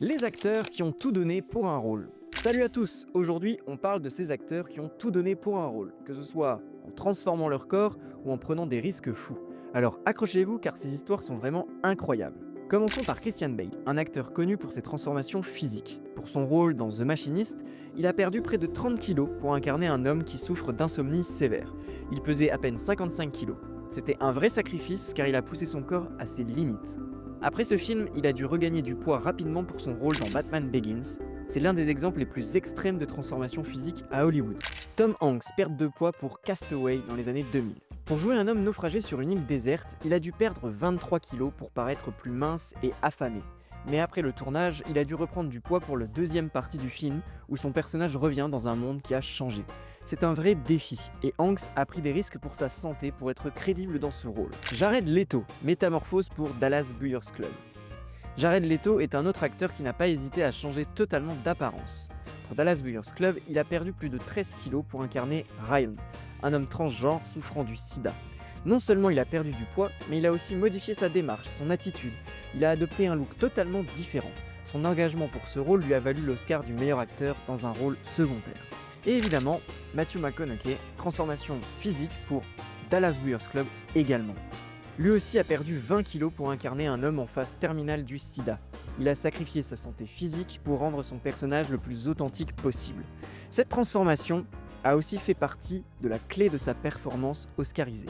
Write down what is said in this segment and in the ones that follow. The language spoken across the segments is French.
Les acteurs qui ont tout donné pour un rôle. Salut à tous, aujourd'hui on parle de ces acteurs qui ont tout donné pour un rôle, que ce soit en transformant leur corps ou en prenant des risques fous. Alors accrochez-vous car ces histoires sont vraiment incroyables. Commençons par Christian Bale, un acteur connu pour ses transformations physiques. Pour son rôle dans The Machinist, il a perdu près de 30 kilos pour incarner un homme qui souffre d'insomnie sévère. Il pesait à peine 55 kilos. C'était un vrai sacrifice car il a poussé son corps à ses limites. Après ce film, il a dû regagner du poids rapidement pour son rôle dans Batman Begins. C'est l'un des exemples les plus extrêmes de transformation physique à Hollywood. Tom Hanks perd de poids pour Castaway dans les années 2000. Pour jouer un homme naufragé sur une île déserte, il a dû perdre 23 kilos pour paraître plus mince et affamé. Mais après le tournage, il a dû reprendre du poids pour la deuxième partie du film, où son personnage revient dans un monde qui a changé. C'est un vrai défi, et Hanks a pris des risques pour sa santé pour être crédible dans ce rôle. Jared Leto, métamorphose pour Dallas Buyers Club. Jared Leto est un autre acteur qui n'a pas hésité à changer totalement d'apparence. Pour Dallas Buyers Club, il a perdu plus de 13 kilos pour incarner Ryan, un homme transgenre souffrant du sida. Non seulement il a perdu du poids, mais il a aussi modifié sa démarche, son attitude. Il a adopté un look totalement différent. Son engagement pour ce rôle lui a valu l'Oscar du meilleur acteur dans un rôle secondaire. Et évidemment, Matthew McConaughey, transformation physique pour Dallas Buyers Club également. Lui aussi a perdu 20 kilos pour incarner un homme en phase terminale du sida. Il a sacrifié sa santé physique pour rendre son personnage le plus authentique possible. Cette transformation a aussi fait partie de la clé de sa performance oscarisée.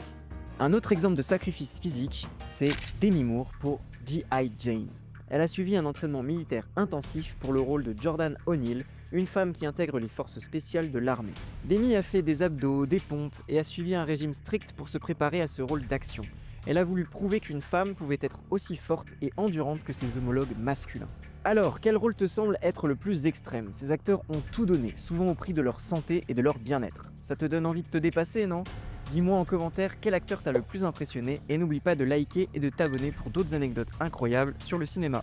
Un autre exemple de sacrifice physique, c'est Demi Moore pour G.I. Jane. Elle a suivi un entraînement militaire intensif pour le rôle de Jordan O'Neill, une femme qui intègre les forces spéciales de l'armée. Demi a fait des abdos, des pompes et a suivi un régime strict pour se préparer à ce rôle d'action. Elle a voulu prouver qu'une femme pouvait être aussi forte et endurante que ses homologues masculins. Alors, quel rôle te semble être le plus extrême? Ces acteurs ont tout donné, souvent au prix de leur santé et de leur bien-être. Ça te donne envie de te dépasser, non? Dis-moi en commentaire quel acteur t'a le plus impressionné et n'oublie pas de liker et de t'abonner pour d'autres anecdotes incroyables sur le cinéma.